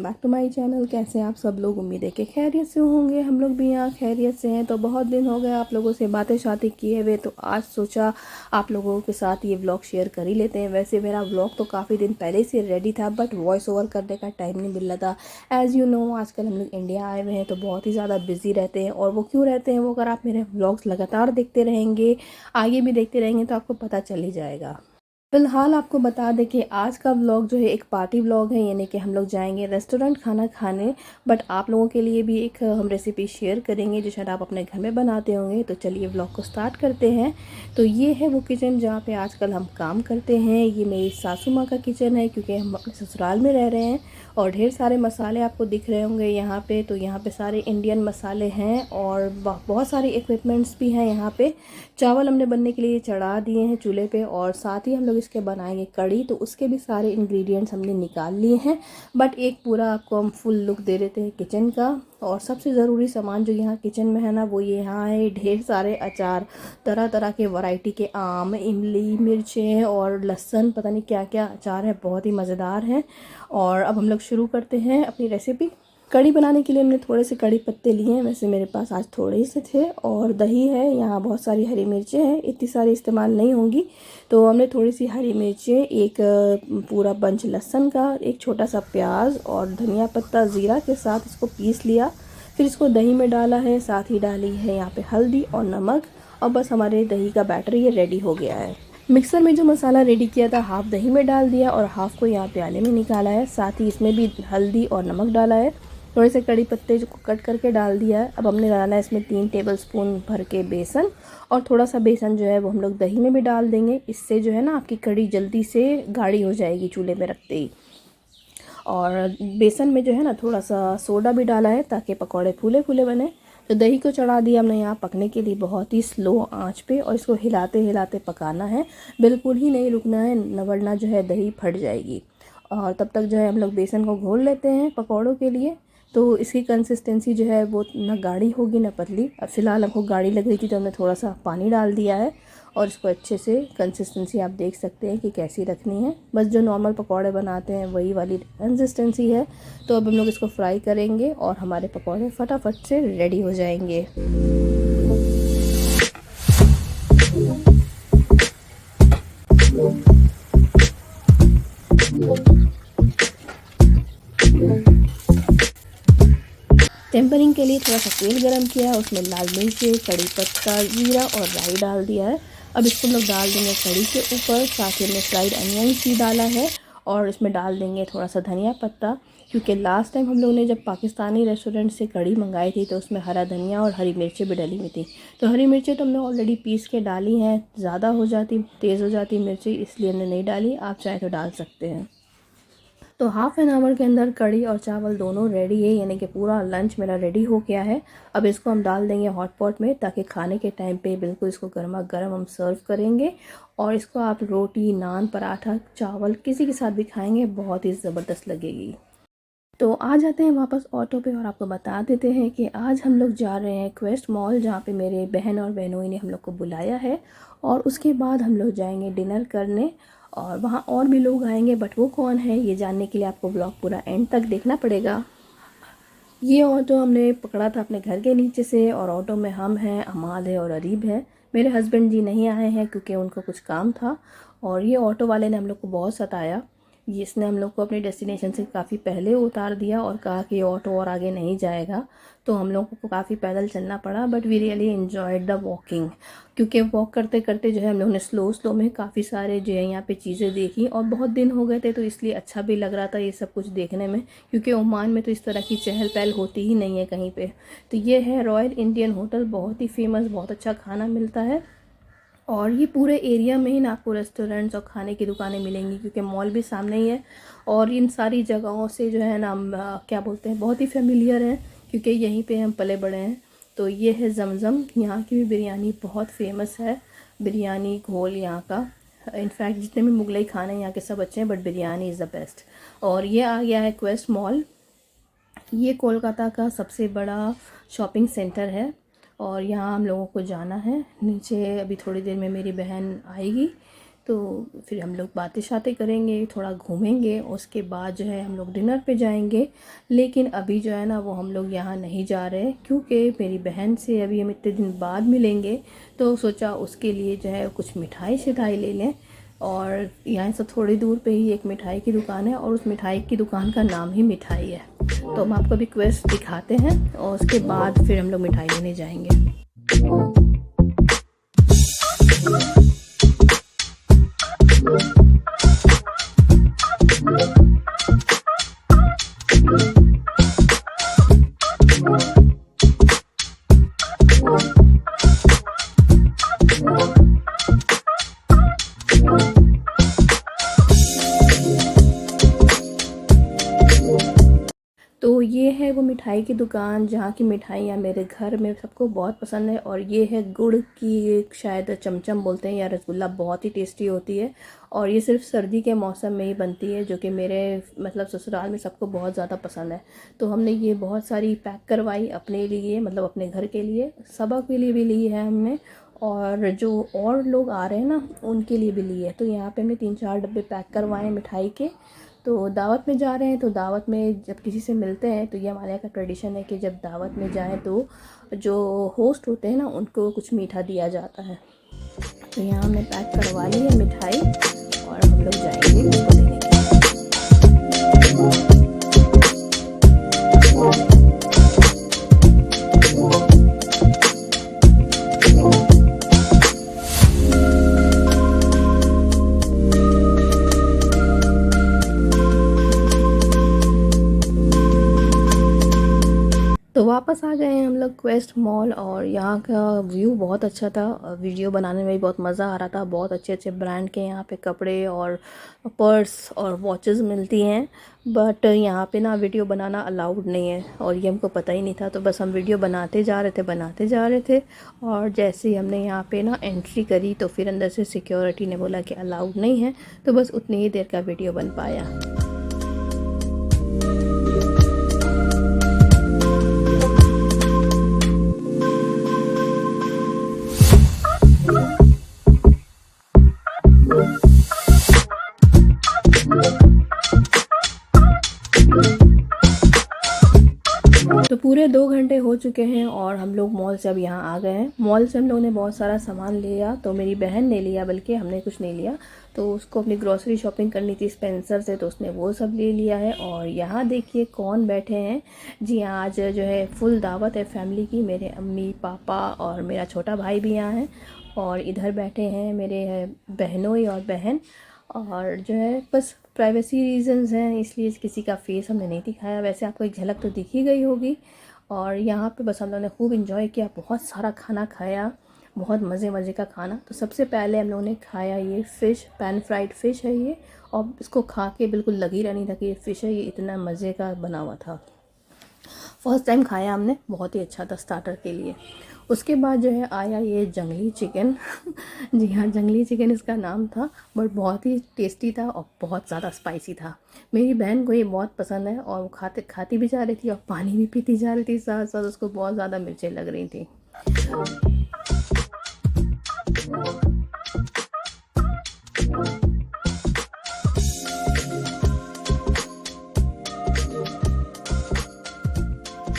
Back to my channel. कैसे हैं आप सब लोग? उम्मीद है कि खैरियत से होंगे। हम लोग भी यहाँ खैरियत से हैं। तो बहुत दिन हो गए आप लोगों से बातें शातें किए हुए, तो आज सोचा आप लोगों के साथ ये व्लॉग शेयर कर ही लेते हैं। वैसे मेरा व्लॉग तो काफ़ी दिन पहले से रेडी था, बट वॉइस ओवर करने का टाइम नहीं मिल रहा था। एज़ यू नो, आजकल हम लोग इंडिया आए हुए हैं तो बहुत ही ज़्यादा बिजी रहते हैं। और वो क्यों रहते हैं, वो अगर आप मेरे व्लॉग्स लगातार देखते रहेंगे, आगे भी देखते रहेंगे, तो आपको पता चल ही जाएगा। फिलहाल आपको बता दें कि आज का व्लॉग जो है एक पार्टी व्लॉग है, यानी कि हम लोग जाएंगे रेस्टोरेंट खाना खाने। बट आप लोगों के लिए भी एक हम रेसिपी शेयर करेंगे जो शायद आप अपने घर में बनाते होंगे। तो चलिए व्लॉग को स्टार्ट करते हैं। तो ये है वो किचन जहाँ पे आजकल हम काम करते हैं। ये मेरी सासू माँ का किचन है, क्योंकि हम अपने ससुराल में रह रहे हैं। और ढेर सारे मसाले आपको दिख रहे होंगे यहाँ पे। तो यहाँ पे सारे इंडियन मसाले हैं और बहुत सारे इक्विपमेंट्स भी हैं यहाँ पे। चावल हमने बनने के लिए चढ़ा दिए हैं चूल्हे पे, और साथ ही हम लोग इसके बनाएंगे कड़ी। तो उसके भी सारे इंग्रेडिएंट्स हमने निकाल लिए हैं। बट एक पूरा आपको हम फुल लुक दे देते हैं किचन का। और सबसे ज़रूरी सामान जो यहाँ किचन में है ना, वो ये यहाँ है ढेर सारे अचार, तरह तरह के वैरायटी के आम, इमली, मिर्चें और लहसुन, पता नहीं क्या क्या अचार है, बहुत ही मज़ेदार हैं। और अब हम लोग शुरू करते हैं अपनी रेसिपी। कड़ी बनाने के लिए हमने थोड़े से कड़ी पत्ते लिए हैं। वैसे मेरे पास आज थोड़े से थे। और दही है, यहाँ बहुत सारी हरी मिर्चें हैं, इतनी सारी इस्तेमाल नहीं होंगी। तो हमने थोड़ी सी हरी मिर्चें, एक पूरा बंच लहसुन का, एक छोटा सा प्याज और धनिया पत्ता ज़ीरा के साथ इसको पीस लिया। फिर इसको दही में डाला है, साथ ही डाली है यहाँ पे हल्दी और नमक। और बस हमारे दही का बैटर ये रेडी हो गया है। मिक्सर में जो मसाला रेडी किया था, हाफ दही में डाल दिया और हाफ को यहाँ प्याले में निकाला है। साथ ही इसमें भी हल्दी और नमक डाला है। थोड़े से कड़ी पत्ते जो कट करके डाल दिया है। अब हमने डाला है इसमें 3 टेबलस्पून भर के बेसन। और थोड़ा सा बेसन जो है वो हम लोग दही में भी डाल देंगे। इससे जो है ना आपकी कड़ी जल्दी से गाढ़ी हो जाएगी चूल्हे में रखते ही। और बेसन में जो है ना थोड़ा सा सोडा भी डाला है ताकि पकौड़े फूले फूले बने। तो दही को चढ़ा दिया हमने यहाँ पकने के लिए बहुत ही स्लो आंच पे, और इसको हिलाते हिलाते पकाना है, बिल्कुल ही नहीं रुकना है, वरना जो है दही फट जाएगी। और तब तक जो है हम लोग बेसन को घोल लेते हैं पकौड़ों के लिए। तो इसकी कंसिस्टेंसी जो है वो ना गाढ़ी होगी ना पतली। अब फिलहाल हमको गाढ़ी लग रही थी तो हमने थोड़ा सा पानी डाल दिया है। और इसको अच्छे से कंसिस्टेंसी आप देख सकते हैं कि कैसी रखनी है। बस जो नॉर्मल पकौड़े बनाते हैं वही वाली कंसिस्टेंसी है। तो अब हम लोग इसको फ्राई करेंगे और हमारे पकौड़े फटाफट से रेडी हो जाएंगे। टेम्परिंग के लिए थोड़ा सा तेल गरम किया है, उसमें लाल मिर्ची, कड़ी पत्ता, जीरा और राई डाल दिया है। अब इसको हम लोग डाल देंगे कड़ी के ऊपर। साथ ही हमने फ्राइड अनियंस भी डाला है। और इसमें डाल देंगे थोड़ा सा धनिया पत्ता, क्योंकि लास्ट टाइम हम लोगों ने जब पाकिस्तानी रेस्टोरेंट से कड़ी मंगाई थी तो उसमें हरा धनिया और हरी मिर्चें भी डली हुई थी। तो हरी मिर्चें तो हमने ऑलरेडी पीस के डाली हैं, ज़्यादा हो जाती, तेज़ हो जाती मिर्ची, इसलिए हमने नहीं डाली। आप चाहे तो डाल सकते हैं। तो हाफ़ एन आवर के अंदर कड़ी और चावल दोनों रेडी है, यानी कि पूरा लंच मेरा रेडी हो गया है। अब इसको हम डाल देंगे हॉट पॉट में, ताकि खाने के टाइम पे बिल्कुल इसको गर्मा गर्म हम सर्व करेंगे। और इसको आप रोटी, नान, पराठा, चावल किसी के साथ भी खाएंगे, बहुत ही ज़बरदस्त लगेगी। तो आ जाते हैं वापस ऑटो पे और आपको बता देते हैं कि आज हम लोग जा रहे हैं क्वेस्ट मॉल, जहाँ पे मेरे बहन और बहनोई ने हम लोग को बुलाया है। और उसके बाद हम लोग जाएंगे डिनर करने। और वहाँ और भी लोग आएंगे, बट वो कौन है ये जानने के लिए आपको ब्लॉग पूरा एंड तक देखना पड़ेगा। ये ऑटो हमने पकड़ा था अपने घर के नीचे से, और ऑटो में हम हैं, अमाल है और अरीब है। मेरे हस्बैंड जी नहीं आए हैं क्योंकि उनको कुछ काम था। और ये ऑटो वाले ने हम लोग को बहुत सताया। इसने हम लोग को अपनी डेस्टिनेशन से काफ़ी पहले उतार दिया और कहा कि ऑटो और आगे नहीं जाएगा। तो हम लोगों को काफ़ी पैदल चलना पड़ा, but we really enjoyed the walking. क्योंकि वॉक करते करते जो है हम लोगों ने स्लो स्लो में काफ़ी सारे जो है यहाँ पे चीज़ें देखी, और बहुत दिन हो गए थे तो इसलिए अच्छा भी लग रहा था ये सब कुछ देखने में। क्योंकि ओमान में तो इस तरह की चहल पहल होती ही नहीं है कहीं पे। तो ये है रॉयल इंडियन होटल, बहुत ही फेमस, बहुत अच्छा खाना मिलता है। और ये पूरे एरिया में ही ना आपको रेस्टोरेंट्स और खाने की दुकानें मिलेंगी, क्योंकि मॉल भी सामने ही है। और इन सारी जगहों से जो है ना हम क्या बोलते हैं, बहुत ही फेमिलियर हैं, क्योंकि यहीं पे हम पले बड़े हैं। तो ये है जमज़म, यहाँ की भी बिरयानी बहुत फेमस है। बिरयानी घोल यहाँ का, इनफैक्ट जितने भी मुगलई खाने हैं यहाँ के सब अच्छे हैं, but biryani is the best. और ये आ गया है क्वेस्ट मॉल। ये कोलकाता का सबसे बड़ा शॉपिंग सेंटर है। और यहाँ हम लोगों को जाना है नीचे। अभी थोड़ी देर में मेरी बहन आएगी, तो फिर हम लोग बातें शातें करेंगे, थोड़ा घूमेंगे, उसके बाद जो है हम लोग डिनर पे जाएंगे। लेकिन अभी जो है ना वो हम लोग यहाँ नहीं जा रहे, क्योंकि मेरी बहन से अभी हम इतने दिन बाद मिलेंगे, तो सोचा उसके लिए जो है कुछ मिठाई शिठाई ले लें। और यहाँ से थोड़ी दूर पे ही एक मिठाई की दुकान है, और उस मिठाई की दुकान का नाम ही मिठाई है। तो हम आपको अभी क्वेस्ट दिखाते हैं और उसके बाद फिर हम लोग मिठाई लेने जाएंगे। तो ये है वो मिठाई की दुकान जहाँ की मिठाइयाँ मेरे घर में सबको बहुत पसंद है। और ये है गुड़ की, शायद चमचम बोलते हैं, या रसगुल्ला, बहुत ही टेस्टी होती है। और ये सिर्फ सर्दी के मौसम में ही बनती है, जो कि मेरे मतलब ससुराल में सबको बहुत ज़्यादा पसंद है। तो हमने ये बहुत सारी पैक करवाई अपने लिए, मतलब अपने घर के लिए, सबा के लिए भी ली है हमने, और जो और लोग आ रहे हैं ना उनके लिए भी ली है। तो यहाँ पे हमने 3-4 डब्बे पैक करवाए मिठाई के। तो दावत में जा रहे हैं, तो दावत में जब किसी से मिलते हैं तो ये हमारे यहाँ का ट्रेडिशन है कि जब दावत में जाएं तो जो होस्ट होते हैं ना उनको कुछ मीठा दिया जाता है। तो यहाँ हमने पैक करवा ली है मिठाई और हम लोग जाएंगे उसको लेने के लिए। तो वापस आ गए हैं हम लोग क्वेस्ट मॉल, और यहाँ का व्यू बहुत अच्छा था। वीडियो बनाने में भी बहुत मज़ा आ रहा था। बहुत अच्छे अच्छे ब्रांड के यहाँ पे कपड़े और पर्स और वॉचेस मिलती हैं, बट यहाँ पे ना वीडियो बनाना अलाउड नहीं है, और ये हमको पता ही नहीं था। तो बस हम वीडियो बनाते जा रहे थे। और जैसे ही हमने यहाँ पे ना एंट्री करी तो फिर अंदर से सिक्योरिटी ने बोला कि अलाउड नहीं है, तो बस उतनी ही देर का वीडियो बन पाया। तो पूरे 2 घंटे हो चुके हैं और हम लोग मॉल से अब यहाँ आ गए हैं। मॉल से हम लोगों ने बहुत सारा सामान लिया, तो मेरी बहन ने लिया, बल्कि हमने कुछ नहीं लिया। तो उसको अपनी ग्रॉसरी शॉपिंग करनी थी स्पेंसर से, तो उसने वो सब ले लिया है। और यहाँ देखिए कौन बैठे हैं। जी हाँ, आज जो है फुल दावत है फैमिली की। मेरे अम्मी पापा और मेरा छोटा भाई भी यहाँ है, और इधर बैठे हैं मेरे बहनोई और बहन। और जो है बस प्राइवेसी रीजंस हैं, इसलिए किसी का फेस हमने नहीं दिखाया। वैसे आपको एक झलक तो दिखी गई होगी। और यहाँ पे बस हम लोगों ने खूब इन्जॉय किया, बहुत सारा खाना खाया, बहुत मज़े का खाना। तो सबसे पहले हम लोगों ने खाया ये फ़िश, पैन फ्राइड फ़िश है ये, और इसको खा के बिल्कुल लग ही रहा नहीं था कि ये फ़िश है, ये इतना मज़े का बना हुआ था। फर्स्ट टाइम खाया हमने, बहुत ही अच्छा था स्टार्टर के लिए। उसके बाद जो है आया ये जंगली चिकन जी हाँ, जंगली चिकन इसका नाम था, बट बहुत ही टेस्टी था और बहुत ज़्यादा स्पाइसी था। मेरी बहन को ये बहुत पसंद है, और वो खाती भी जा रही थी और पानी भी पीती जा रही थी साथ साथ। उसको बहुत ज़्यादा मिर्चें लग रही थी।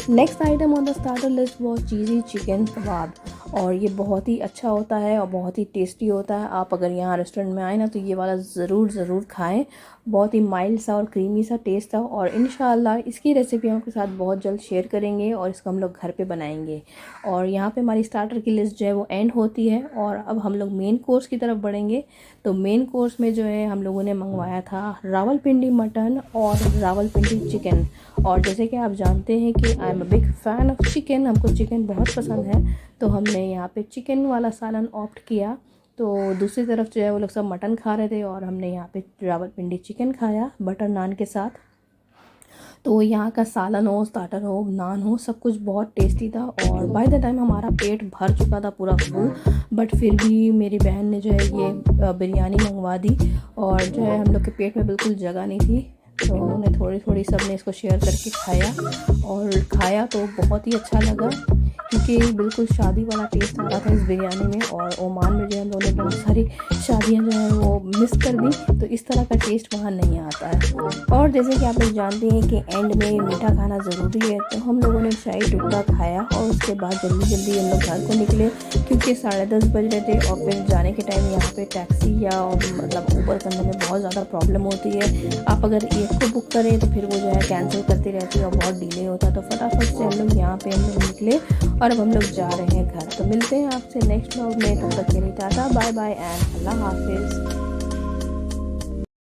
Next item on the starter list वो चीज़ी चिकन कबाब, और ये बहुत ही अच्छा होता है और बहुत ही टेस्टी होता है। आप अगर यहाँ रेस्टोरेंट में आए ना तो ये वाला ज़रूर खाएं। बहुत ही माइल्ड सा और क्रीमी सा टेस्ट था, और इंशाल्लाह इसकी रेसिपी हम आपके साथ बहुत जल्द शेयर करेंगे, और इसको हम लोग घर पे बनाएंगे। और यहाँ पे हमारी स्टार्टर की लिस्ट जो है वो एंड होती है, और अब हम लोग मेन कोर्स की तरफ बढ़ेंगे। तो मेन कोर्स में जो है हम लोगों ने मंगवाया था रावलपिंडी मटन और रावलपिंडी चिकन। और जैसे कि आप जानते हैं कि I am a big fan of chicken, हमको चिकन बहुत पसंद है, तो हमने यहाँ पे चिकन वाला सालन ऑप्ट किया। तो दूसरी तरफ जो है वो लोग सब मटन खा रहे थे, और हमने यहाँ पे रावलपिंडी चिकन खाया बटर नान के साथ। तो यहाँ का सालन हो, स्टार्टर हो, नान हो, सब कुछ बहुत टेस्टी था। और बाय द टाइम हमारा पेट भर चुका था पूरा फुल, बट फिर भी मेरी बहन ने जो है ये बिरयानी मंगवा दी, और जो है हम लोग के पेट में बिल्कुल जगह नहीं थी, तो उन्होंने थोड़ी सब ने इसको शेयर करके खाया, और खाया तो बहुत ही अच्छा लगा। क्योंकि बिल्कुल शादी वाला टेस्ट आ रहा था इस बिरयानी में। और ओमान में जो है हम लोगों ने बहुत सारी शादियाँ जो हैं वो मिस कर दी, तो इस तरह का टेस्ट वहाँ नहीं आता है। और जैसे कि आप लोग जानते हैं कि एंड में मीठा खाना ज़रूरी है, तो हम लोगों ने शाही टुकड़ा खाया और उसके बाद जल्दी जल्दी हम लोग घर को निकले, क्योंकि 10:30 बज रहे थे। और फिर जाने के टाइम यहाँ पे टैक्सी या मतलब ऊबर करने में बहुत ज़्यादा प्रॉब्लम होती है। आप अगर एक को बुक करें तो फिर वो जो है कैंसिल करती रहती है और बहुत डिले होता है। तो फटाफट से हम लोग यहाँ पे हम लोग निकले और अब हम लोग जा रहे हैं घर। तो मिलते हैं आपसे नेक्स्ट व्लॉग में, तब तक के लिए टाटा बाय बाय एंड अल्लाह हाफिज़।